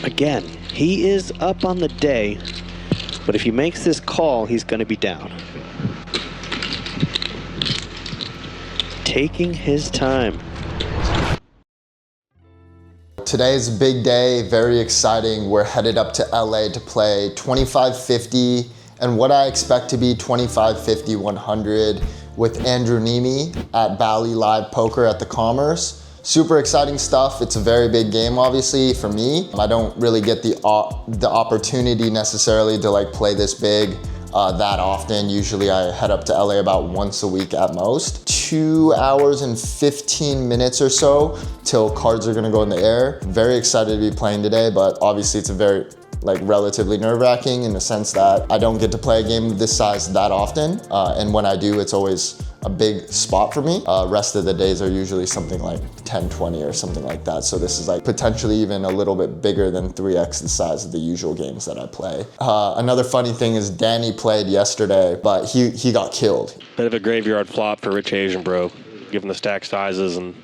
Again, he is up on the day, but if he makes this call, he's going to be down. Taking his time. Today's a big day, very exciting. We're headed up to LA to play 25-50 and what I expect to be 25-50-100 with Andrew Neeme at Bally Live Poker at the Commerce. Super exciting stuff. It's a very big game, obviously, for me. I don't really get the opportunity necessarily to like play this big that often. Usually I head up to LA about once a week at most. 2 hours and 15 minutes or so till cards are gonna go in the air. Very excited to be playing today, but obviously it's a very relatively nerve-wracking in the sense that I don't get to play a game of this size that often. And when I do, it's always a big spot for me. Rest of the days are usually something like 10, 20 or something like that. So this is like potentially even a little bit bigger than 3x the size of the usual games that I play. Another funny thing is Danny played yesterday, but he got killed. Bit of a graveyard flop for Rich Asian Bro, given the stack sizes and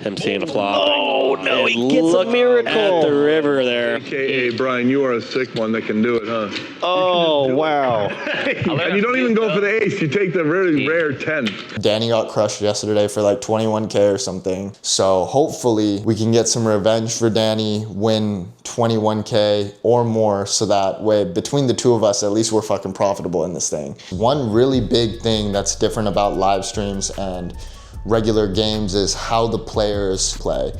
him seeing a flop. Oh no, he gets a miracle. At the river there. AKA, Brian, you are a sick one that can do it, huh? Oh, wow. And you don't even go for the ace, you take the really rare 10. Danny got crushed yesterday for like 21K or something. So hopefully we can get some revenge for Danny, win 21K or more, so that way between the two of us, at least we're fucking profitable in this thing. One really big thing that's different about live streams and regular games is how the players play.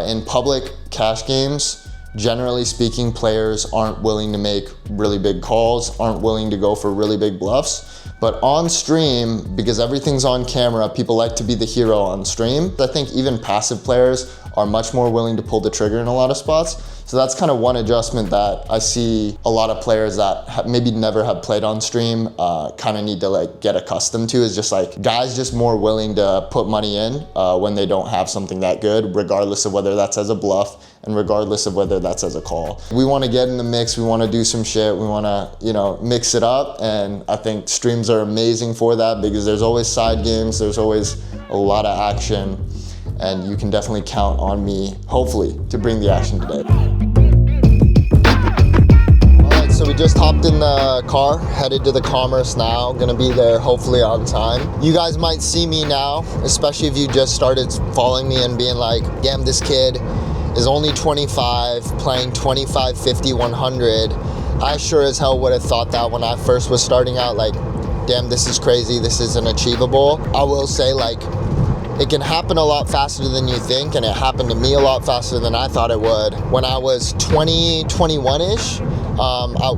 In public cash games, generally speaking, players aren't willing to make really big calls, aren't willing to go for really big bluffs. But on stream, because everything's on camera, people like to be the hero on stream. I think even passive players are much more willing to pull the trigger in a lot of spots. So that's kind of one adjustment that I see a lot of players that maybe never have played on stream kind of need to like get accustomed to, is just like guys just more willing to put money in when they don't have something that good, regardless of whether that's as a bluff and regardless of whether that's as a call. We want to get in the mix, we want to do some shit, we want to, mix it up, and I think streams are amazing for that because there's always side games, there's always a lot of action, and you can definitely count on me, hopefully, to bring the action today. All right, so we just hopped in the car, headed to the Commerce now, gonna be there hopefully on time. You guys might see me now, especially if you just started following me and being like, damn, this kid is only 25, playing 25, 50, 100. I sure as hell would have thought that when I first was starting out, like, damn, this is crazy, this isn't achievable. I will say, like, it can happen a lot faster than you think, and it happened to me a lot faster than I thought it would. When I was 20, 21-ish,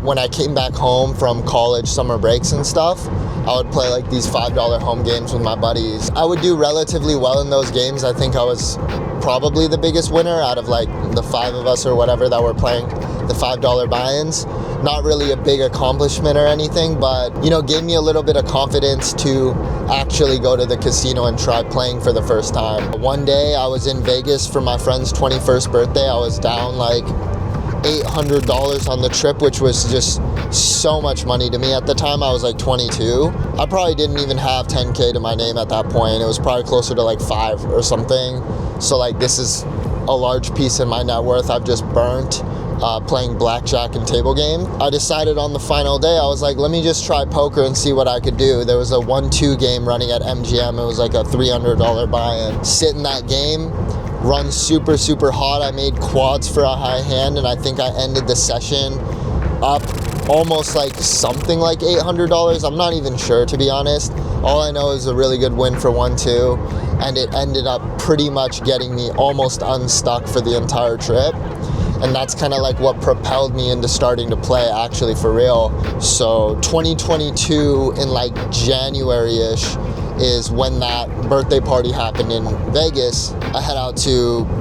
when I came back home from college, summer breaks and stuff, I would play like these $5 home games with my buddies. I would do relatively well in those games. I think I was probably the biggest winner out of like the 5 of us or whatever that were playing the $5 buy-ins. Not really a big accomplishment or anything, but gave me a little bit of confidence to actually go to the casino and try playing for the first time. One day I was in Vegas for my friend's 21st birthday. I was down like $800 on the trip, which was just so much money to me. At the time I was like 22. I probably didn't even have 10K to my name at that point. It was probably closer to like 5 or something. So like this is a large piece in my net worth I've just burnt playing blackjack and table game. I decided on the final day, I was like, let me just try poker and see what I could do. There was a 1-2 game running at MGM. It was like a $300 buy-in. Sit in that game, run super, super hot. I made quads for a high hand, and I think I ended the session up almost like something like $800. I'm not even sure, to be honest. All I know is a really good win for 1-2, and it ended up pretty much getting me almost unstuck for the entire trip. And that's kind of like what propelled me into starting to play actually for real. So 2022 in like January-ish is when that birthday party happened in Vegas. I head out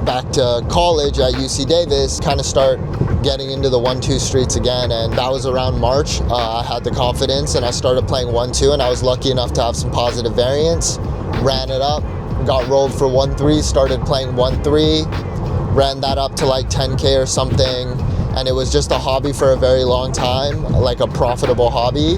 back to college at UC Davis, kind of start getting into the 1-2 streets again, and that was around March. I had the confidence and I started playing 1-2, and I was lucky enough to have some positive variance. Ran it up, got rolled for 1-3, started playing 1-3. Ran that up to like 10K or something, and it was just a hobby for a very long time, like a profitable hobby.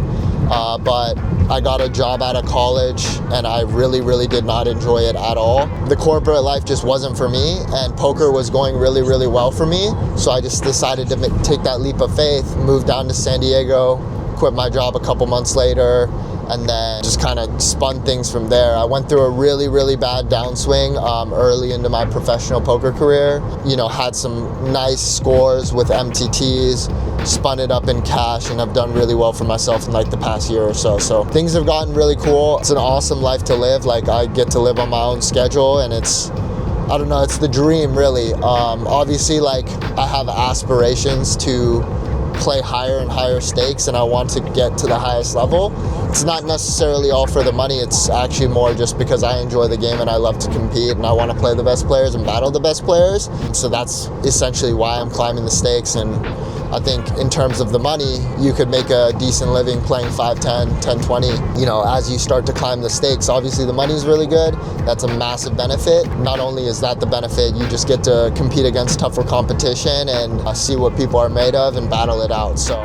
but I got a job out of college and I really, really did not enjoy it at all. The corporate life just wasn't for me, and poker was going really, really well for me. So I just decided to take that leap of faith, move down to San Diego, quit my job a couple months later, and then just kind of spun things from there. I went through a really, really bad downswing early into my professional poker career. You know, had some nice scores with MTTs, spun it up in cash, and I've done really well for myself in like the past year or so. So things have gotten really cool. It's an awesome life to live. Like, I get to live on my own schedule, and it's, I don't know, it's the dream really. Obviously, like, I have aspirations to play higher and higher stakes, and I want to get to the highest level. It's not necessarily all for the money. It's actually more just because I enjoy the game and I love to compete and I want to play the best players and battle the best players. So that's essentially why I'm climbing the stakes. And I think in terms of the money, you could make a decent living playing 5, 10, 10, 20. You know, as you start to climb the stakes, obviously the money is really good. That's a massive benefit. Not only is that the benefit, you just get to compete against tougher competition and see what people are made of and battle it out. So.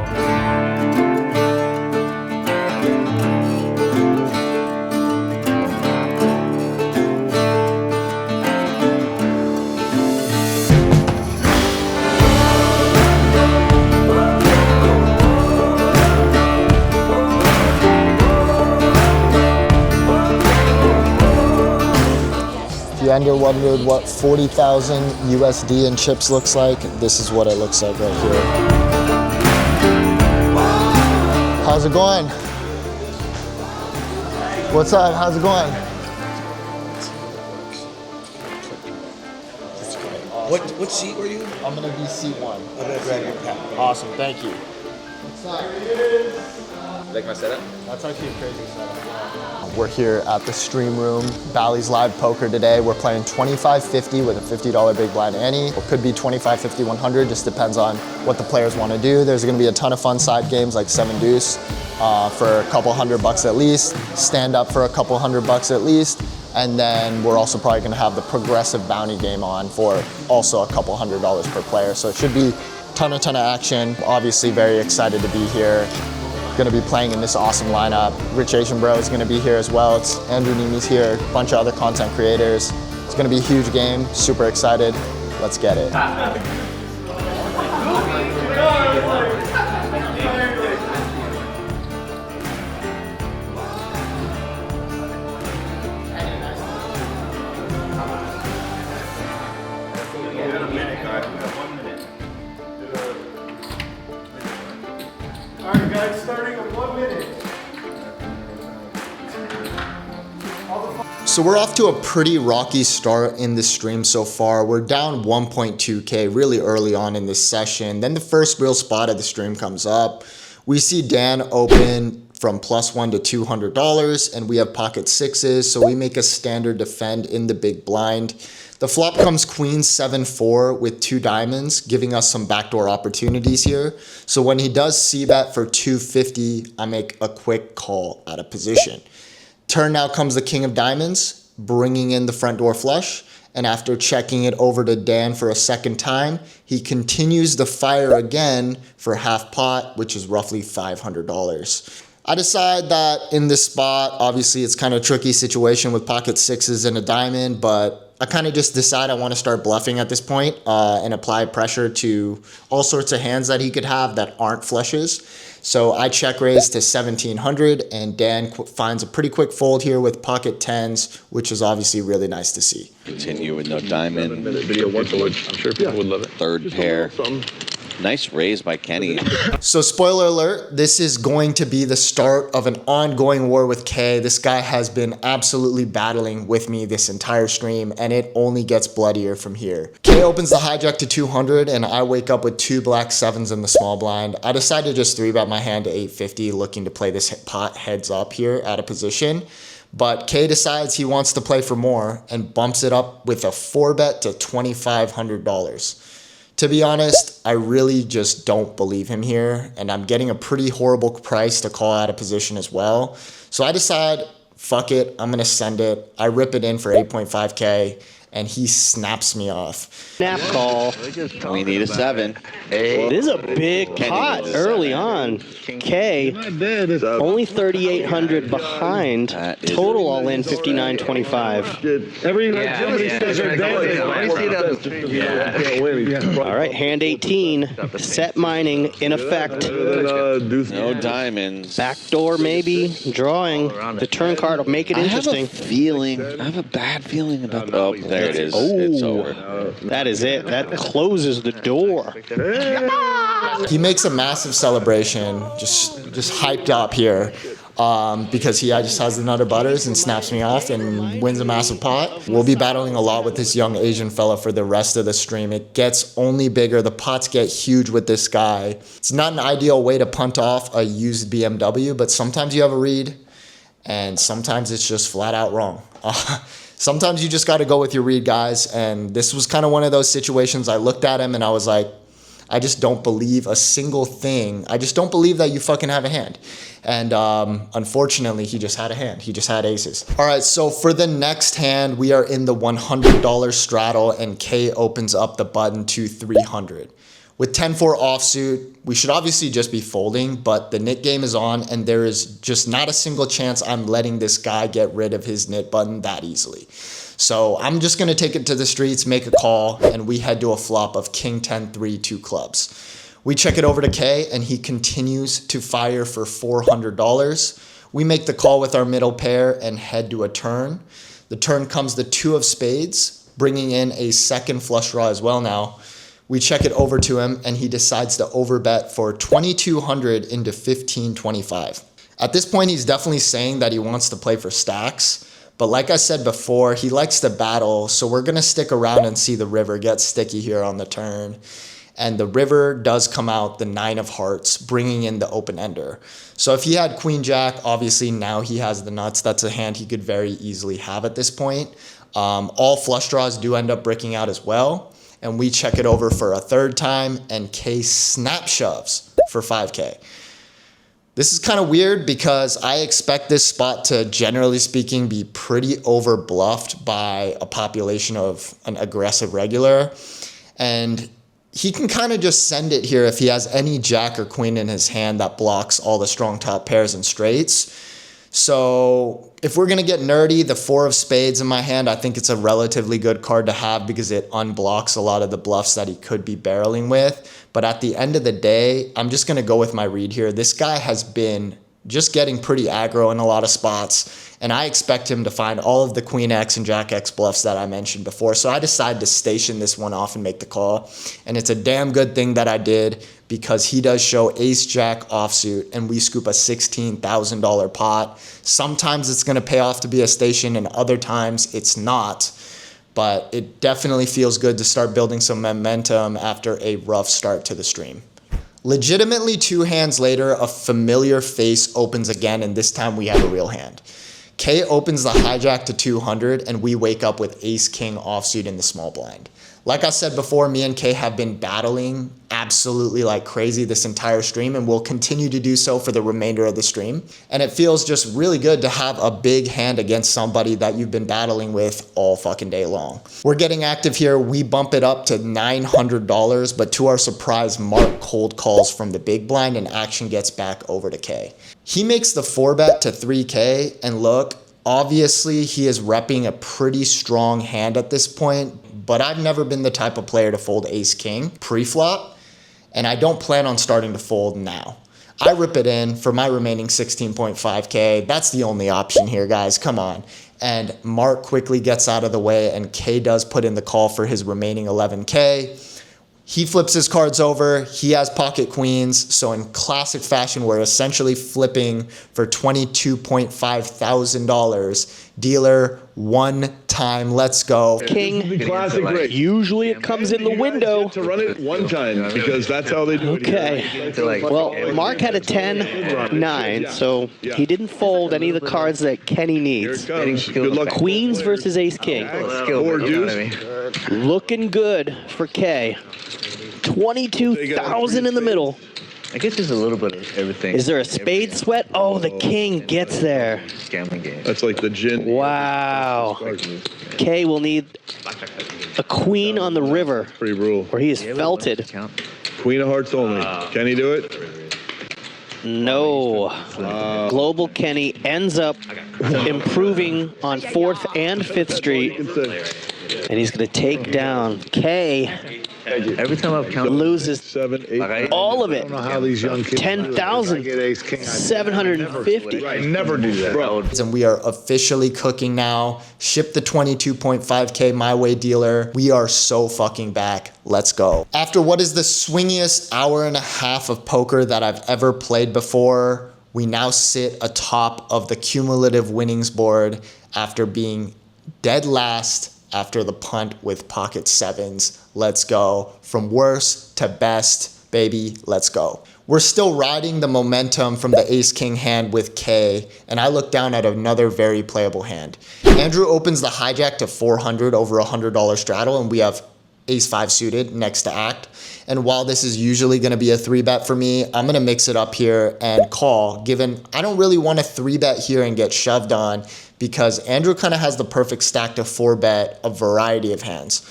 If you ever wondered what 40,000 USD in chips looks like, this is what it looks like right here. How's it going? What's up? How's it going? What seat were you? I'm gonna be C1. I'm gonna grab your pen. Awesome, thank you. What's up? Like my setup? That's actually a crazy setup. We're here at the Stream Room, Bally's Live Poker today. We're playing 25-50 with a $50 big blind ante. It could be 25-50, 100, just depends on what the players want to do. There's gonna be a ton of fun side games like 7 Deuce for a couple $100 at least, stand up for a couple $100 at least, and then we're also probably gonna have the progressive bounty game on for also a couple $100 per player. So it should be ton of action. Obviously very excited to be here. Going to be playing in this awesome lineup. Rich Asian Bro is going to be here as well. It's Andrew Nimi's here, a bunch of other content creators. It's going to be a huge game. Super excited. Let's get it. All right, guys, starting in 1 minute. So we're off to a pretty rocky start in this stream so far. We're down 1.2K really early on in this session. Then the first real spot of the stream comes up. We see Dan open from +1 to $200, and we have pocket sixes, so we make a standard defend in the big blind. The flop comes queen 7-4 with 2 diamonds, giving us some backdoor opportunities here. So when he does c-bet for 250, I make a quick call out of position. Turn now comes the king of diamonds, bringing in the front door flush. And after checking it over to Dan for a second time, he continues the fire again for half pot, which is roughly $500. I decide that in this spot, obviously it's kind of a tricky situation with pocket sixes and a diamond, but I kind of just decide I want to start bluffing at this point and apply pressure to all sorts of hands that he could have that aren't flushes. So I check raise to 1700, and Dan finds a pretty quick fold here with pocket tens, which is obviously really nice to see. Continue with no diamond. Video once a week. I'm sure people would love it. Third pair. Nice raise by Kenny. So spoiler alert, this is going to be the start of an ongoing war with K. This guy has been absolutely battling with me this entire stream, and it only gets bloodier from here. K opens the hijack to 200, and I wake up with 2 black sevens in the small blind. I decide to just 3-bet my hand to 850, looking to play this pot heads up here at a position. But K decides he wants to play for more and bumps it up with a 4-bet to $2,500. To be honest, I really just don't believe him here, and I'm getting a pretty horrible price to call out of position as well. So I decide, fuck it, I'm gonna send it. I rip it in for 8.5K, and he snaps me off. Snap call. We need a 7. This is a big Kenny pot needs a early 7. on. K only 3,800 behind. That is Total all in 59.25. All right, hand 18. Set mining in effect. No diamonds. Backdoor maybe. Drawing. The turn card will make it interesting. I have a bad feeling about the... Oh, there it is. It's over. That is it. That closes the door. He makes a massive celebration, just hyped up here, because he just has the Nutter Butters and snaps me off and wins a massive pot. We'll be battling a lot with this young Asian fella for the rest of the stream. It gets only bigger. The pots get huge with this guy. It's not an ideal way to punt off a used BMW, but sometimes you have a read, and sometimes it's just flat out wrong. Sometimes you just got to go with your read, guys, and this was kind of one of those situations. I looked at him and I was like, I just don't believe a single thing. I just don't believe that you fucking have a hand. And unfortunately, he just had a hand. He just had aces. All right, so for the next hand, we are in the $100 straddle, and K opens up the button to 300. With 10-4 offsuit, we should obviously just be folding, but the nit game is on, and there is just not a single chance I'm letting this guy get rid of his nit button that easily. So I'm just going to take it to the streets, make a call, and we head to a flop of King 10-3, 2 clubs. We check it over to K, and he continues to fire for $400. We make the call with our middle pair and head to a turn. The turn comes the 2 of spades, bringing in a second flush draw as well now. We check it over to him, and he decides to overbet for 2,200 into 1525. At this point, he's definitely saying that he wants to play for stacks. But like I said before, he likes to battle, so we're going to stick around and see the river get sticky here on the turn. And the river does come out the 9 of hearts, bringing in the open ender. So if he had queen jack, obviously now he has the nuts. That's a hand he could very easily have at this point. All flush draws do end up breaking out as well. And we check it over for a third time, and K snap shoves for 5K. This is kind of weird because I expect this spot to, generally speaking, be pretty over bluffed by a population of an aggressive regular. And he can kind of just send it here if he has any jack or queen in his hand that blocks all the strong top pairs and straights. So if we're going to get nerdy, the 4 of spades in my hand, I think it's a relatively good card to have because it unblocks a lot of the bluffs that he could be barreling with. But at the end of the day, I'm just going to go with my read here. This guy has been just getting pretty aggro in a lot of spots, and I expect him to find all of the queen X and jack X bluffs that I mentioned before. So I decided to station this one off and make the call. And it's a damn good thing that I did because he does show ace jack offsuit, and we scoop a $16,000 pot. Sometimes it's going to pay off to be a station, and other times it's not. But it definitely feels good to start building some momentum after a rough start to the stream. Legitimately 2 hands later, a familiar face opens again, and this time we have a real hand. K opens the hijack to 200, and we wake up with ace-king offsuit in the small blind. Like I said before, me and K have been battling absolutely like crazy this entire stream, and we'll continue to do so for the remainder of the stream. And it feels just really good to have a big hand against somebody that you've been battling with all fucking day long. We're getting active here. We bump it up to $900, but to our surprise, Mark cold calls from the big blind, and action gets back over to K. He makes the 4-bet to 3K, and look, obviously he is repping a pretty strong hand at this point, but I've never been the type of player to fold ace-king pre-flop, and I don't plan on starting to fold now. I rip it in for my remaining 16.5K. That's the only option here, guys. Come on. And Mark quickly gets out of the way, and K does put in the call for his remaining 11K. He flips his cards over. He has pocket queens. So in classic fashion, we're essentially flipping for $22,500. Dealer, 1 time. Let's go. King. Classic break. Usually it comes in the window. To run it 1 time because that's how they do it. Okay. Well, Mark had a 10-9, so he didn't fold any of the cards that Kenny needs. Good luck. Queens versus ace-king. Or deuce. Looking good for K. 22,000 in the middle. I guess there's a little bit of everything. Is there a spade sweat? Oh, the king gets there. Gambling game. That's like the gin. Wow. K will need a queen on the river, Pretty rule. where he is felted. Queen of hearts only. Can he do it? No. Global Kenny ends up improving on 4th and 5th Street, and he's going to take down K. Every time I've counted, Loses 7, 8. all of I it. don't know how these young kids. 10,750. I never do that. Bro. And we are officially cooking now. Ship the 22.5K my way dealer. We are so fucking back. Let's go. After what is the swingiest hour and a half of poker that I've ever played before, we now sit atop of the cumulative winnings board after being dead last after the punt with pocket sevens. Let's go. From worst to best, baby, let's go. We're still riding the momentum from the ace-king hand with K, and I look down at another very playable hand. Andrew opens the hijack to 400 over $100 straddle, and we have ace-5 suited next to act. And while this is usually going to be a 3-bet for me, I'm going to mix it up here and call, given I don't really want to 3-bet here and get shoved on, because Andrew kind of has the perfect stack to 4-bet a variety of hands.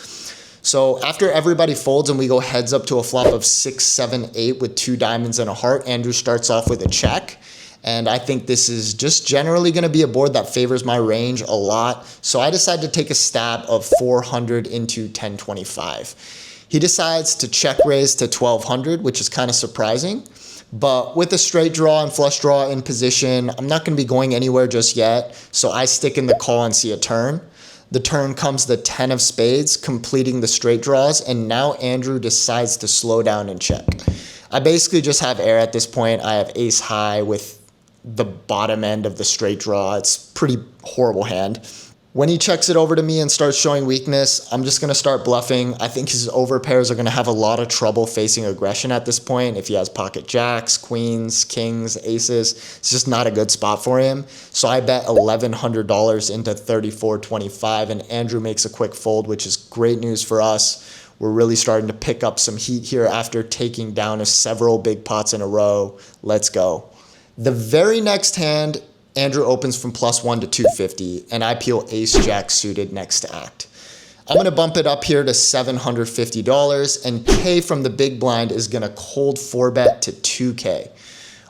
So after everybody folds and we go heads up to a flop of 6, 7, 8 with 2 diamonds and a heart, Andrew starts off with a check. And I think this is just generally going to be a board that favors my range a lot. So I decide to take a stab of 400 into 1025. He decides to check raise to 1200, which is kind of surprising. But with a straight draw and flush draw in position, I'm not going to be going anywhere just yet. So I stick in the call and see a turn. The turn comes the 10 of spades, completing the straight draws. And now Andrew decides to slow down and check. I basically just have air at this point. I have ace high with the bottom end of the straight draw. It's pretty horrible hand. When he checks it over to me and starts showing weakness, I'm just going to start bluffing. I think his overpairs are going to have a lot of trouble facing aggression at this point. If he has pocket jacks, queens, kings, aces, it's just not a good spot for him. So I bet $1,100 into 34.25, and Andrew makes a quick fold, which is great news for us. We're really starting to pick up some heat here after taking down several big pots in a row. Let's go. The very next hand, Andrew opens from +1 to 250, and I peel ace-jack suited next to act. I'm going to bump it up here to $750, and K from the big blind is going to cold 4-bet to 2K.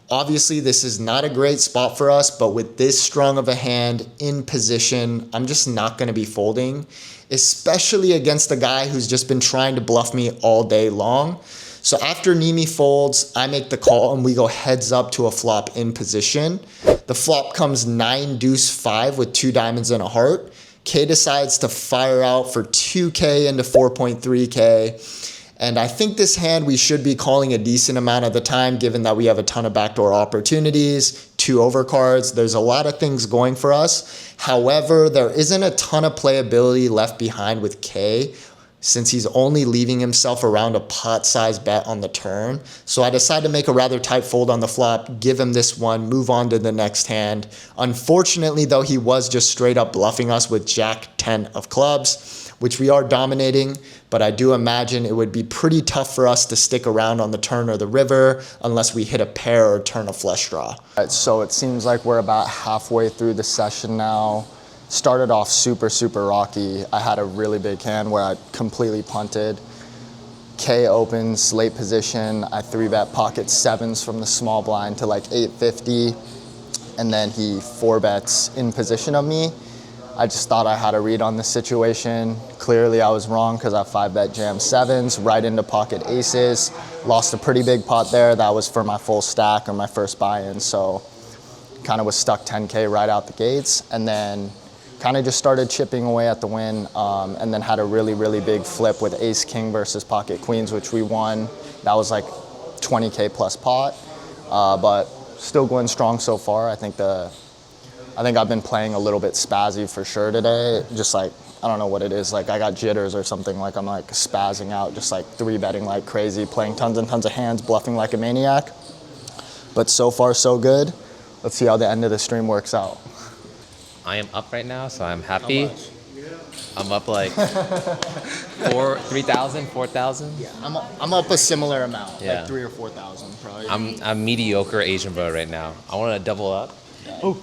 Obviously, this is not a great spot for us, but with this strong of a hand in position, I'm just not going to be folding, especially against a guy who's just been trying to bluff me all day long. So after Nimi folds, I make the call and we go heads up to a flop in position. The flop comes 9 deuce 5 with 2 diamonds and a heart. K decides to fire out for 2K into 4.3K. And I think this hand we should be calling a decent amount of the time, given that we have a ton of backdoor opportunities, 2 overcards. There's a lot of things going for us. However, there isn't a ton of playability left behind with K, since he's only leaving himself around a pot-sized bet on the turn. So I decide to make a rather tight fold on the flop, give him this one, move on to the next hand. Unfortunately, though, he was just straight up bluffing us with Jack 10 of clubs, which we are dominating, but I do imagine it would be pretty tough for us to stick around on the turn or the river unless we hit a pair or turn a flush draw. All right, so it seems like we're about halfway through the session now. Started off super rocky. I had a really big hand where I completely punted. K opens, late position. I 3-bet pocket sevens from the small blind to like 850. And then he 4-bets in position of me. I just thought I had a read on the situation. Clearly I was wrong because I 5-bet jam sevens right into pocket aces. Lost a pretty big pot there. That was for my full stack or my first buy-in. So kind of was stuck 10K right out the gates. And then kind of just started chipping away at the win, and then had a really big flip with ace king versus pocket queens, which we won. That was like 20K plus pot, but still going strong so far. I think I've been playing a little bit spazzy for sure today. Just like, I don't know what it is, like I got jitters or something, like I'm like spazzing out, just like 3-betting like crazy, playing tons and tons of hands, bluffing like a maniac. But so far so good. Let's see how the end of the stream works out. I am up right now, so I'm happy. I'm up like 3,000, 4,000. Yeah, I'm up a similar amount, Yeah. like 3,000 or 4,000 probably. I'm mediocre Asian bro right now. I want to double up. Oh,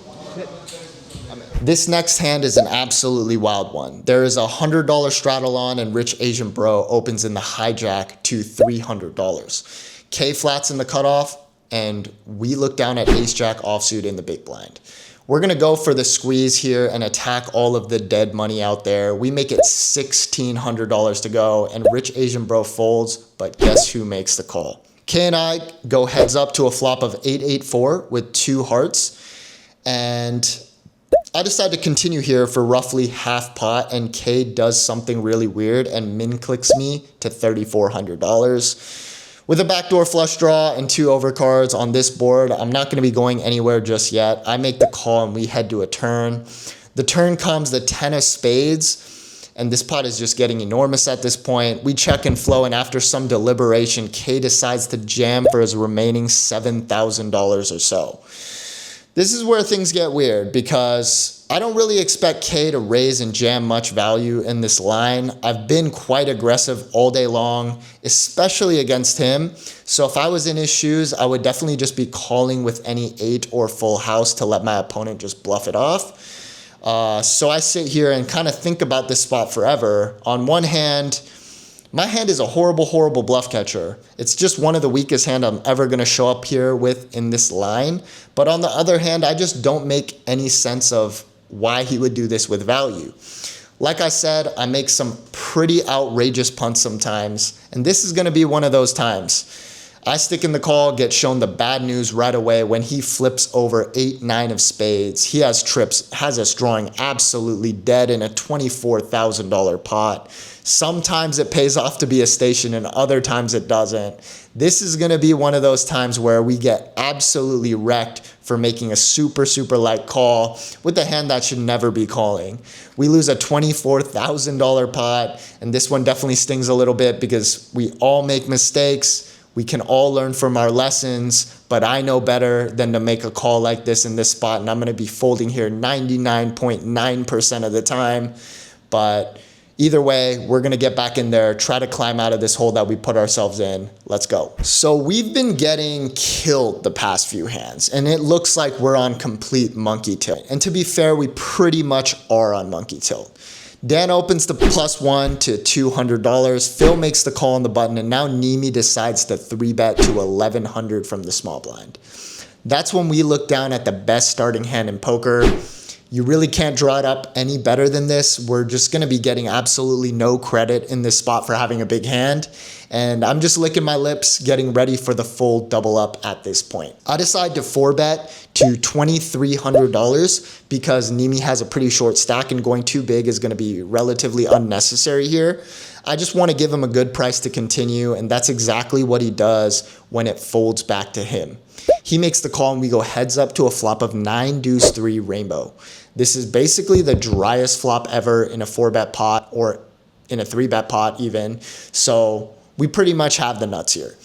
This next hand is an absolutely wild one. There is a $100 straddle on and Rich Asian Bro opens in the hijack to $300. K flats in the cutoff and we look down at ace jack offsuit in the big blind. We're gonna go for the squeeze here and attack all of the dead money out there. We make it $1,600 to go and Rich Asian Bro folds, but guess who makes the call? K and I go heads up to a flop of 8-8-4 with 2 hearts, and I decide to continue here for roughly half pot, and K does something really weird and min clicks me to $3,400. With a backdoor flush draw and 2 overcards on this board, I'm not going to be going anywhere just yet. I make the call and we head to a turn. The turn comes the 10 of spades, and this pot is just getting enormous at this point. We check and flow, and after some deliberation, K decides to jam for his remaining $7,000 or so. This is where things get weird because I don't really expect K to raise and jam much value in this line. I've been quite aggressive all day long, especially against him. So if I was in his shoes, I would definitely just be calling with any 8 or full house to let my opponent just bluff it off. So I sit here and kind of think about this spot forever. On one hand, my hand is a horrible, horrible bluff catcher. It's just one of the weakest hand I'm ever going to show up here with in this line. But on the other hand, I just don't make any sense of why he would do this with value. Like I said, I make some pretty outrageous punts sometimes, and this is going to be one of those times. I stick in the call, get shown the bad news right away when he flips over 8-9 of spades. He has trips, has us drawing absolutely dead in a $24,000 pot. Sometimes it pays off to be a station and other times it doesn't. This is going to be one of those times where we get absolutely wrecked for making a super, super light call with a hand that should never be calling. We lose a $24,000 pot, and this one definitely stings a little bit because we all make mistakes. We can all learn from our lessons, but I know better than to make a call like this in this spot, and I'm going to be folding here 99.9% of the time. But either way, we're going to get back in there, try to climb out of this hole that we put ourselves in. Let's go. So we've been getting killed the past few hands, and it looks like we're on complete monkey tilt. And to be fair, we pretty much are on monkey tilt. Dan opens the +1 to $200. Phil makes the call on the button, and now Nimi decides to 3-bet to $1,100 from the small blind. That's when we look down at the best starting hand in poker. You really can't draw it up any better than this. We're just going to be getting absolutely no credit in this spot for having a big hand. And I'm just licking my lips, getting ready for the full double up at this point. I decide to 4-bet to $2,300 because Nimi has a pretty short stack and going too big is going to be relatively unnecessary here. I just want to give him a good price to continue, and that's exactly what he does when it folds back to him. He makes the call and we go heads up to a flop of 9-deuce-3 rainbow. This is basically the driest flop ever in a 4-bet pot or in a 3-bet pot even. So we pretty much have the nuts here.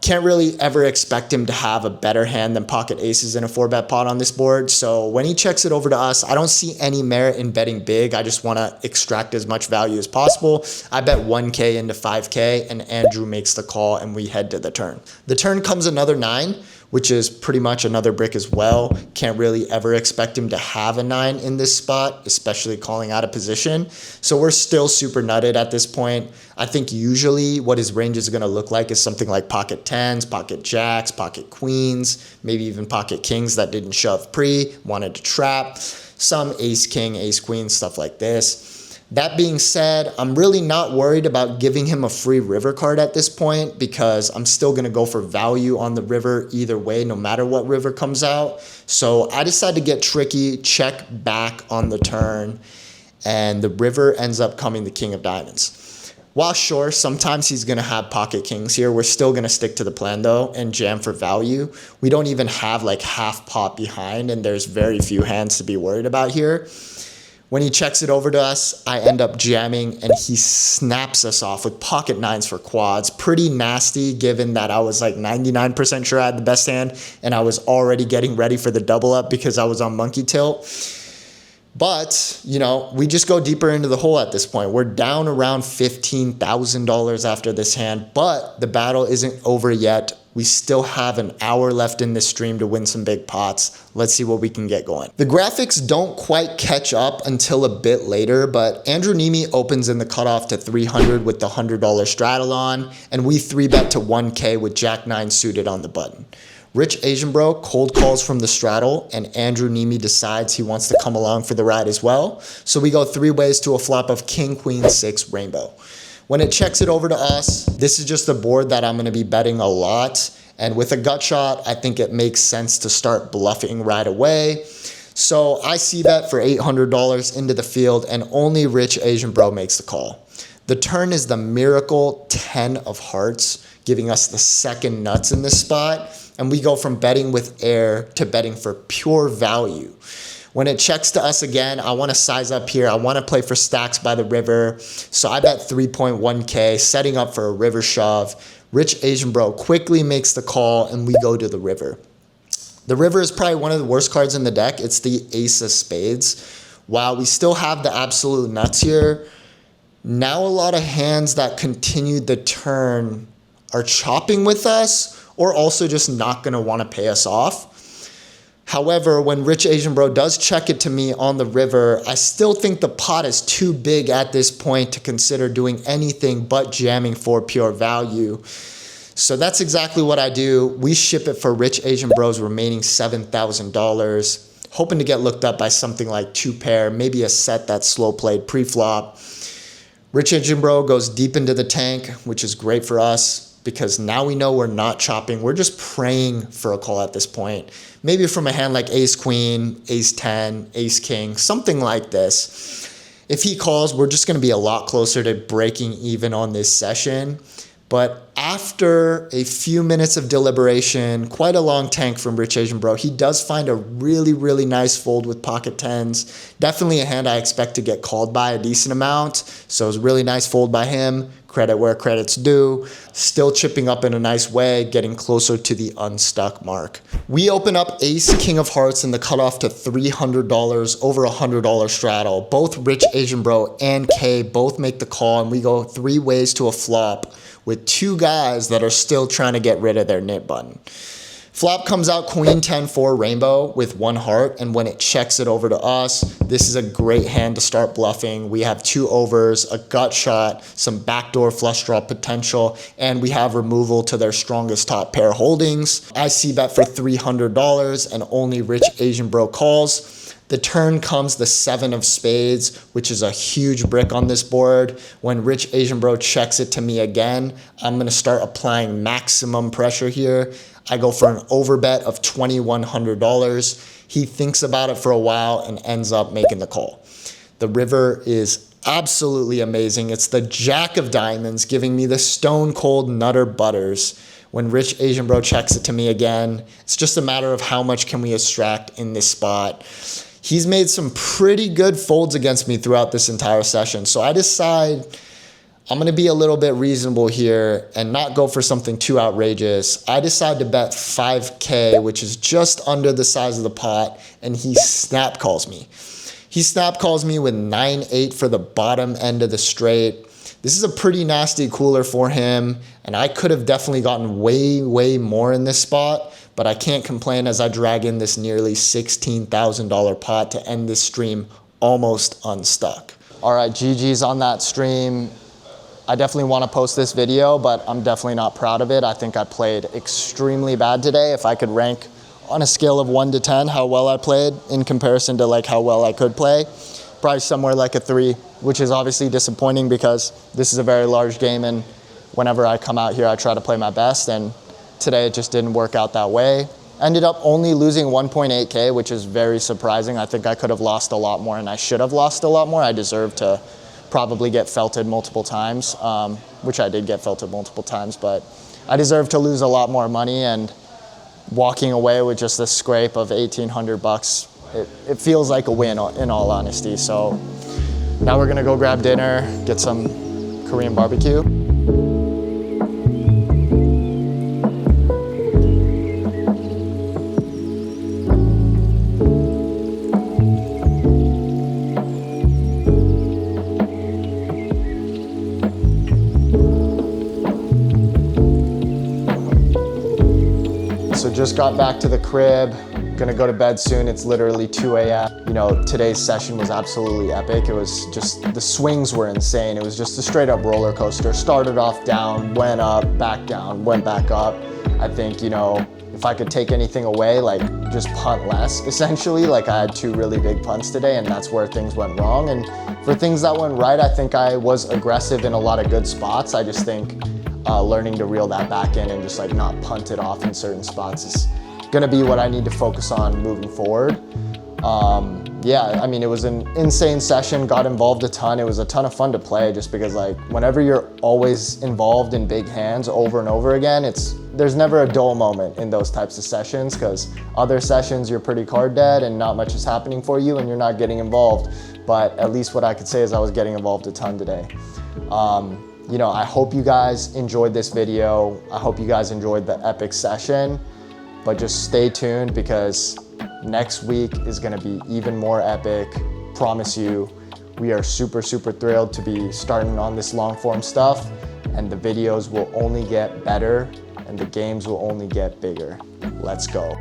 Can't really ever expect him to have a better hand than pocket aces in a 4-bet pot on this board. So when he checks it over to us, I don't see any merit in betting big. I just want to extract as much value as possible. I bet 1K into 5K, and Andrew makes the call and we head to the turn. The turn comes another 9, which is pretty much another brick as well. Can't really ever expect him to have a 9 in this spot, especially calling out of position. So we're still super nutted at this point. I think usually what his range is going to look like is something like pocket 10s, pocket jacks, pocket queens, maybe even pocket kings that didn't shove pre, wanted to trap, some ace king, ace queen, stuff like this. That being said, I'm really not worried about giving him a free river card at this point because I'm still going to go for value on the river either way, no matter what river comes out. So I decide to get tricky, check back on the turn, and the river ends up coming the king of diamonds. While sure, sometimes he's going to have pocket kings here, we're still going to stick to the plan though and jam for value. We don't even have like half pot behind, and there's very few hands to be worried about here. When he checks it over to us, I end up jamming and he snaps us off with pocket 9s for quads. Pretty nasty given that I was like 99% sure I had the best hand and I was already getting ready for the double up because I was on monkey tilt. But, you know, we just go deeper into the hole at this point. We're down around $15,000 after this hand, but the battle isn't over yet. We still have an hour left in this stream to win some big pots. Let's see what we can get going. The graphics don't quite catch up until a bit later, but Andrew Neeme opens in the cutoff to 300 with the $100 straddle on, and we 3-bet to 1K with Jack 9 suited on the button. Rich Asian Bro cold calls from the straddle, and Andrew Neeme decides he wants to come along for the ride as well. So we go 3 ways to a flop of King, Queen, 6 rainbow. When it checks it over to us, this is just a board that I'm going to be betting a lot. And with a gut shot, I think it makes sense to start bluffing right away. So I see bet for $800 into the field, and only Rich Asian Bro makes the call. The turn is the miracle 10 of hearts, giving us the second nuts in this spot. And we go from betting with air to betting for pure value. When it checks to us again, I want to size up here. I want to play for stacks by the river. So I bet 3.1K, setting up for a river shove. Rich Asian Bro quickly makes the call, and we go to the river. The river is probably one of the worst cards in the deck. It's the ace of spades. While we still have the absolute nuts here, now a lot of hands that continued the turn are chopping with us, or also just not going to want to pay us off. However, when Rich Asian Bro does check it to me on the river, I still think the pot is too big at this point to consider doing anything but jamming for pure value. So that's exactly what I do. We ship it for Rich Asian Bro's remaining $7,000, hoping to get looked up by something like 2 pair, maybe a set that's slow played pre-flop. Rich Asian Bro goes deep into the tank, which is great for us, because now we know we're not chopping. We're just praying for a call at this point. Maybe from a hand like ace queen, ace 10, ace king, something like this. If he calls, we're just going to be a lot closer to breaking even on this session. But after a few minutes of deliberation, quite a long tank from Rich Asian Bro, he does find a really, really nice fold with pocket tens. Definitely a hand I expect to get called by a decent amount. So it was a really nice fold by him. Credit where credit's due. Still chipping up in a nice way, getting closer to the unstuck mark. We open up ace, king of hearts in the cutoff to $300, over $100 straddle. Both Rich Asian Bro and K both make the call, and we go 3 ways to a flop with 2 guys that are still trying to get rid of their knit button. Flop comes out queen 10-4 rainbow with 1 heart, and when it checks it over to us, this is a great hand to start bluffing. We have 2 overs, a gut shot, some backdoor flush draw potential, and we have removal to their strongest top pair holdings. I see bet for $300, and only Rich Asian Bro calls. The turn comes the 7 of spades, which is a huge brick on this board. When Rich Asian Bro checks it to me again, I'm going to start applying maximum pressure here. I go for an overbet of $2,100. He thinks about it for a while and ends up making the call. The river is absolutely amazing. It's the Jack of diamonds giving me the stone cold nutter butters. When Rich Asian Bro checks it to me again, it's just a matter of how much can we extract in this spot. He's made some pretty good folds against me throughout this entire session. So I decide I'm going to be a little bit reasonable here and not go for something too outrageous. I decide to bet 5K, which is just under the size of the pot, and he snap calls me. He snap calls me with 9-8 for the bottom end of the straight. This is a pretty nasty cooler for him, and I could have definitely gotten way, way more in this spot, but I can't complain as I drag in this nearly $16,000 pot to end this stream almost unstuck. All right, GG's on that stream. I definitely want to post this video, but I'm definitely not proud of it. I think I played extremely bad today. If I could rank on a scale of 1 to 10 how well I played in comparison to like how well I could play, probably somewhere like a 3, which is obviously disappointing because this is a very large game, and whenever I come out here, I try to play my best, and today it just didn't work out that way. Ended up only losing 1.8K, which is very surprising. I think I could have lost a lot more, and I should have lost a lot more. I deserve to probably get felted multiple times, which I did get felted multiple times, but I deserve to lose a lot more money, and walking away with just a scrape of 1,800 bucks, it feels like a win in all honesty. So now we're gonna go grab dinner, get some Korean barbecue. so just got back to the crib. Gonna go to bed soon. It's literally 2 a.m. You know, today's session was absolutely epic. It was just, the swings were insane. It was just a straight up roller coaster. Started off down, went up, back down, went back up. I think, you know, if I could take anything away, like just punt less, essentially. Like I had 2 really big punts today, and that's where things went wrong. And for things that went right, I think I was aggressive in a lot of good spots. I just think learning to reel that back in and just like not punt it off in certain spots is gonna be what I need to focus on moving forward. Yeah, I mean, it was an insane session, got involved a ton. It was a ton of fun to play just because like whenever you're always involved in big hands over and over again, there's never a dull moment in those types of sessions, because other sessions you're pretty card dead and not much is happening for you and you're not getting involved. But at least what I could say is I was getting involved a ton today. You know, I hope you guys enjoyed this video. I hope you guys enjoyed the epic session, but just stay tuned because next week is gonna be even more epic. Promise you, we are super, super thrilled to be starting on this long form stuff, and the videos will only get better and the games will only get bigger. Let's go.